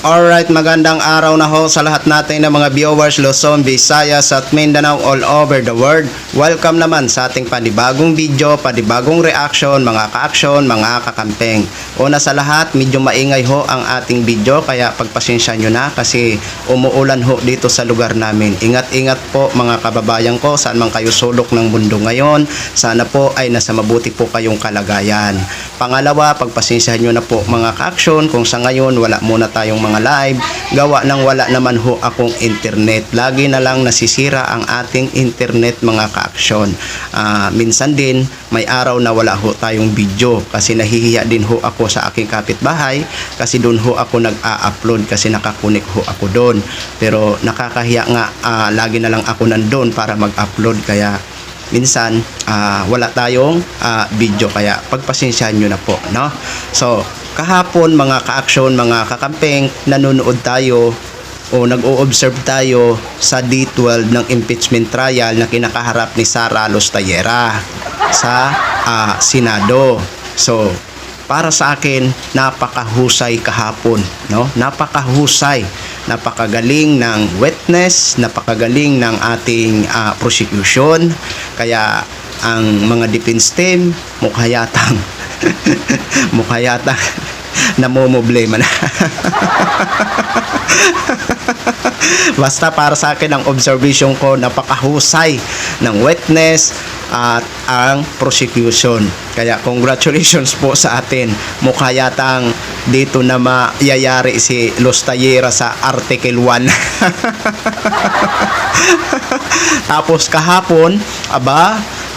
Alright, magandang araw na ho sa lahat natin ng mga viewers Luzon, Visayas at Mindanao all over the world. Welcome naman sa ating panibagong video, panibagong reaction, mga ka-action, mga kakampeng. Una sa lahat, medyo maingay ho ang ating video kaya pagpasensya nyo na kasi umuulan ho dito sa lugar namin. Ingat-ingat po mga kababayan ko saan man kayo sulok ng mundo ngayon. Sana po ay nasa mabuti po kayong kalagayan. Pangalawa, pagpasensyahan nyo na po mga ka-action kung sa ngayon wala muna tayong mga live, gawa ng wala naman ho akong internet. Lagi na lang nasisira ang ating internet mga ka-aksyon. Minsan din may araw na wala ho tayong video kasi nahihiya din ho ako sa aking kapitbahay kasi doon ho ako nag-a-upload kasi nakakunik ho ako doon. Pero nakakahiya nga, lagi na lang ako nandun para mag-upload kaya minsan wala tayong video kaya pagpasensyahan nyo na po, no? So kahapon mga ka-action, mga kakampeng, nanonood tayo o nag-o-observe tayo sa D12 ng impeachment trial na kinakaharap ni Sara Lostayera sa Senado. So para sa akin, napakahusay kahapon, no? Napakahusay, napakagaling ng witness, napakagaling ng ating prosecution. Kaya ang mga defense team mukha yatang namomblema na. Basta para sa akin ang observation ko, napakahusay ng witness at ang prosecution. Kaya congratulations po sa atin. Mukha yatang dito na mayayari si Lostayera sa Article 1. Tapos kahapon,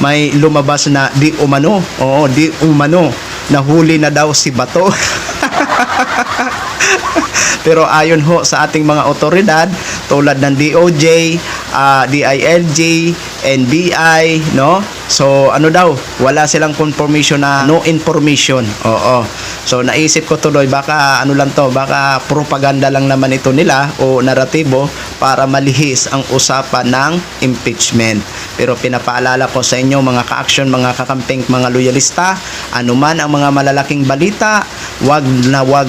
may lumabas na di umano. Oo, di umano. Nahuli na daw si Bato. Pero ayon ho sa ating mga otoridad tulad ng DOJ, DILG, NBI, no? So ano daw, wala silang confirmation na no information. Oo. So naisip ko tuloy baka ano lang to, baka propaganda lang naman ito nila o naratibo para malihis ang usapan ng impeachment. Pero pinapaalala ko sa inyo mga ka-action, mga kakamping, mga loyalista, anuman ang mga malalaking balita, wag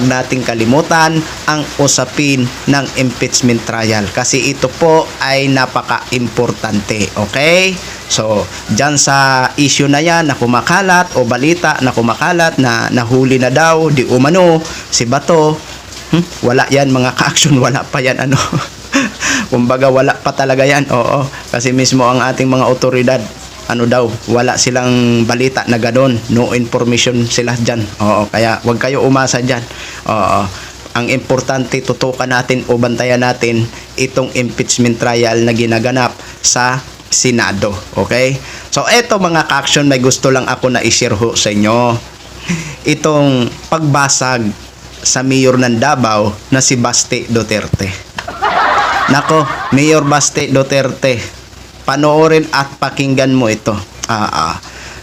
nating kalimutan ang usapin ng impeachment trial kasi ito po ay napaka-importante. Okay? So, dyan sa issue na yan na kumakalat o balita na kumakalat na nahuli na daw, di umano, si Bato, wala yan mga ka-action, wala pa yan ano. Kumbaga wala pa talaga yan, oo. Kasi mismo ang ating mga otoridad, ano daw, wala silang balita na gano'n, no information sila dyan. Oo, kaya wag kayo umasa dyan. Oo. Ang importante, tutukan natin o bantayan natin itong impeachment trial na ginaganap sa Senado. Okay? So, eto mga ka-action, may gusto lang ako na i-share ho sa inyo. Itong pagbasag sa mayor ng Davao na si Baste Duterte. Nako, Mayor Baste Duterte, panoorin at pakinggan mo ito.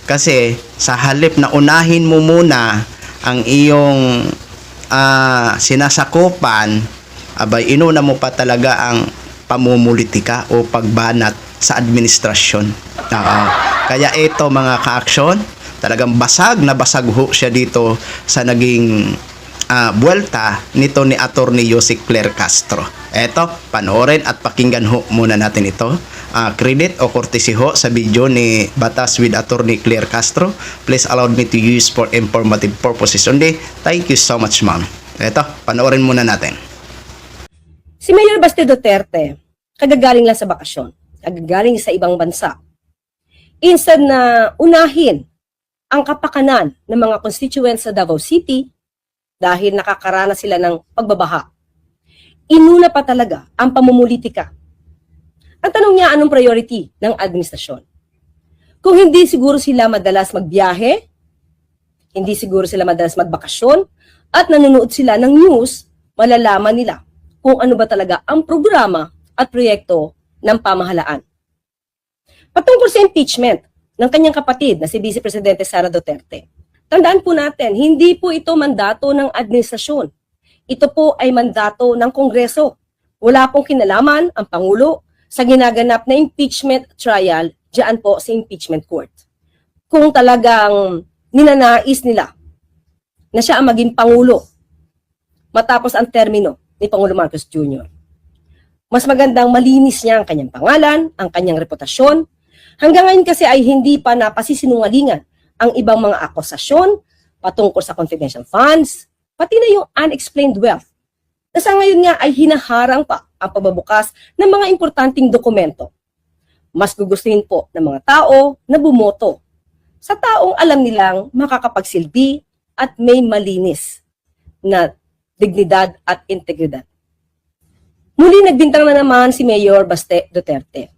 Kasi sa halip na unahin mo muna ang iyong sinasakupan, inuna mo pa talaga ang pamumulitika o pagbanat sa administrasyon. Kaya ito mga ka-action, talagang basag na basag ho siya dito sa naging buwelta nito ni Attorney Yusek Claire Castro. Eto, panoorin at pakinggan ho muna natin ito. Credit o courtesy ho sa video ni Batas with Attorney Claire Castro. Please allow me to use for informative purposes only. Thank you so much, ma'am. Eto, panoorin muna natin. Si Mayor Baste Duterte, kagagaling lang sa bakasyon, kagagaling sa ibang bansa. Instead na unahin ang kapakanan ng mga constituents sa Davao City dahil nakakaranas sila ng pagbabaha, inuna pa talaga ang pamumulitika. Ang tanong niya, anong priority ng administrasyon? Kung hindi siguro sila madalas magbiyahe, hindi siguro sila madalas magbakasyon, at nanonood sila ng news, malalaman nila kung ano ba talaga ang programa at proyekto ng pamahalaan. Patungkol sa impeachment ng kanyang kapatid na si Vice Presidente Sara Duterte, tandaan po natin, hindi po ito mandato ng administrasyon. Ito po ay mandato ng Kongreso. Wala pong kinalaman ang Pangulo sa ginaganap na impeachment trial diyan po sa impeachment court. Kung talagang ninanais nila na siya ang maging Pangulo matapos ang termino ni Pangulo Marcos Jr. Mas magandang malinis niya ang kanyang pangalan, ang kanyang reputasyon. Hanggang ngayon kasi ay hindi pa napasisinungalingan ang ibang mga akusasyon patungkol sa confidential funds, pati na yung unexplained wealth, na sa ngayon nga ay hinaharang pa ang pagbabukas ng mga importanteng dokumento. Mas gugustuhin po ng mga tao na bumoto sa taong alam nilang makakapagsilbi at may malinis na dignidad at integridad. Muli nagbintang na naman si Mayor Baste Duterte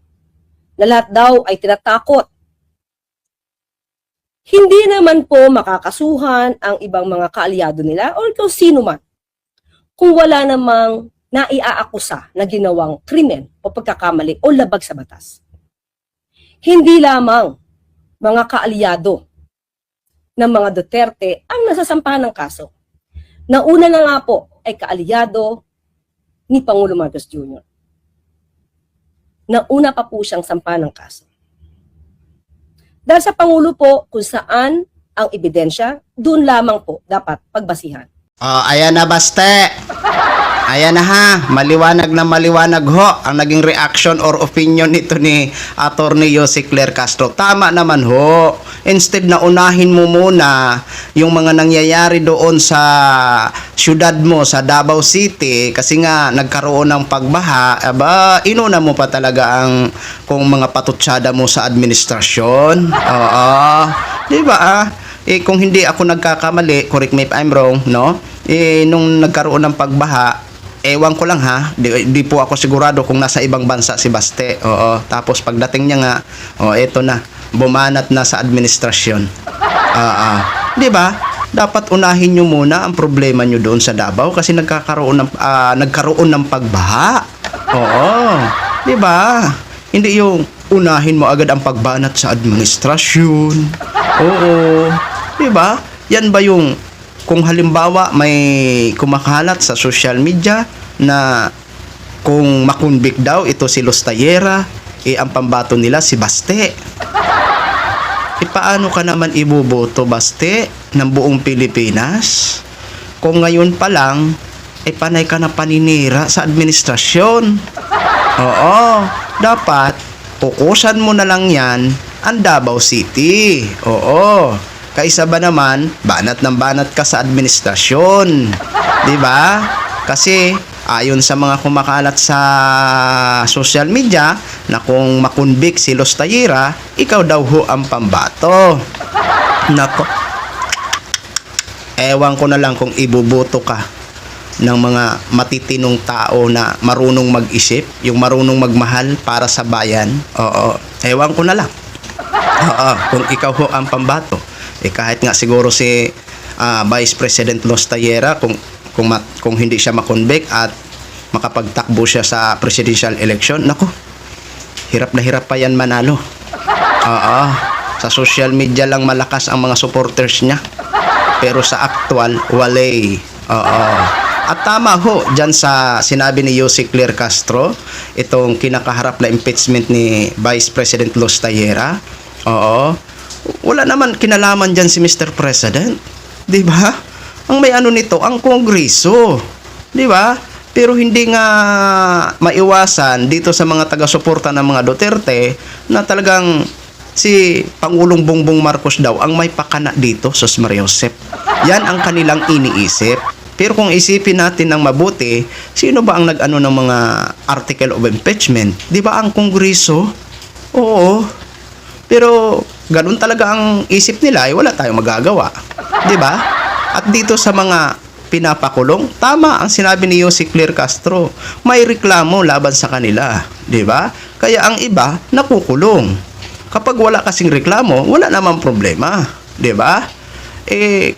na lahat daw ay tinatakot. Hindi naman po makakasuhan ang ibang mga kaalyado nila o kung sino man kung wala namang naiaakusa na ginawang krimen o pagkakamali o labag sa batas. Hindi lamang mga kaalyado ng mga Duterte ang nasasampahan ng kaso. Nauna na nga po ay kaalyado ni Pangulo Marcos Jr. Nauna pa po siyang sampahan ng kaso. Dahil sa Pangulo po kung saan ang ebidensya, doon lamang po dapat pagbasihan. Ayan na, Baste. Ayan na ha, maliwanag na maliwanag ho ang naging reaction or opinion nito ni Attorney Yossi Claire Castro. Tama naman ho. Instead na unahin mo muna yung mga nangyayari doon sa syudad mo sa Davao City kasi nga nagkaroon ng pagbaha, inuna mo pa talaga ang kung mga patutsada mo sa administrasyon. Oo. Di ba kung hindi ako nagkakamali, correct me if I'm wrong, no? Nung nagkaroon ng pagbaha, ewan ko lang ha, di po ako sigurado kung nasa ibang bansa si Baste. Oo, tapos pagdating niya nga, eto na, bumanat na sa administrasyon. Di ba? Dapat unahin nyo muna ang problema nyo doon sa Davao kasi nagkaroon ng pagbaha. Oo, di ba? Hindi yung unahin mo agad ang pagbanat sa administrasyon. Oo, di ba? Yan ba yung kung halimbawa may kumakalat sa social media na kung makunbik daw ito si Lustayera, ang pambato nila si Baste. Paano ka naman iboboto, Baste, ng buong Pilipinas? Kung ngayon pa lang, panay ka na paninira sa administrasyon. Oo, dapat pukusan mo na lang yan ang Davao City. Oo. Kaisa ba naman, banat ng banat ka sa administrasyon. Di ba? Kasi ayon sa mga kumakalat sa social media na kung makunbik si Lustayera, ikaw daw ho ang pambato. Nako. Ewan ko na lang kung ibuboto ka ng mga matitinong tao na marunong mag-isip, yung marunong magmahal para sa bayan. Oo. Ewan ko na lang. Oo, kung ikaw ho ang pambato. Kahit nga siguro si Vice President Lustayera kung hindi siya makonvict at makapagtakbo siya sa presidential election, nako, hirap na hirap pa yan manalo. Oo, sa social media lang malakas ang mga supporters niya, pero sa actual, walay. Oo. At tama ho, dyan sa sinabi ni Yossi Claire Castro, itong kinakaharap na impeachment ni Vice President Lustayera. Oo. Wala naman kinalaman dyan si Mr. President. Di ba? Ang may ano nito, ang Kongreso. Di ba? Pero hindi nga maiwasan dito sa mga taga-suporta ng mga Duterte na talagang si Pangulong Bongbong Marcos daw ang may pakana dito, Sos Mariosep. Yan ang kanilang iniisip. Pero kung isipin natin ng mabuti, sino ba ang nag-ano ng mga article of impeachment? Di ba ang Kongreso? Oo. Pero ganun talaga ang isip nila, wala tayong magagawa. 'Di ba? At dito sa mga pinapakulong, tama ang sinabi ni Yossi Claire Castro. May reklamo laban sa kanila, 'di ba? Kaya ang iba nakukulong. Kapag wala kasing reklamo, wala namang problema, 'di ba?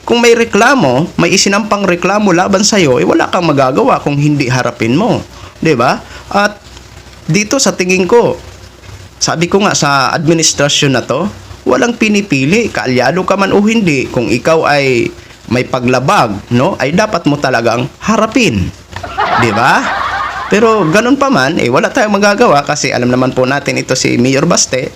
Kung may reklamo, may isinampang reklamo laban sa iyo, wala kang magagawa kung hindi harapin mo, 'di ba? At dito sa tingin ko, sabi ko nga sa administrasyon na to, walang pinipili, kaalyado ka man o hindi. Kung ikaw ay may paglabag, no, ay dapat mo talagang harapin. 'Di ba? Pero ganun pa man, wala tayong magagawa kasi alam naman po natin ito si Mayor Baste.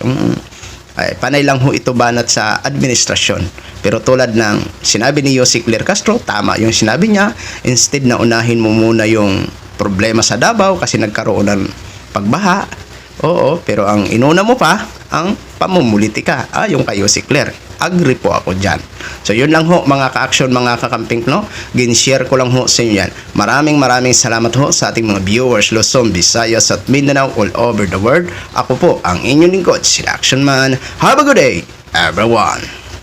ay panay lang ho ito banat sa administrasyon. Pero tulad ng sinabi ni Yossi Claire Castro, tama yung sinabi niya, instead na unahin mo muna yung problema sa Davao kasi nagkaroon ng pagbaha. Oo, pero ang inuna mo pa, ang pamumulitika. Yung kay Yossi Claire. Agree po ako dyan. So yun lang ho mga ka-action, mga kakamping, no? Gin-share ko lang ho sa inyo yan. Maraming salamat ho sa ating mga viewers Luzon, Visayas at Mindanao all over the world. Ako po ang inyong lingkod, si Action Man. Have a good day, everyone!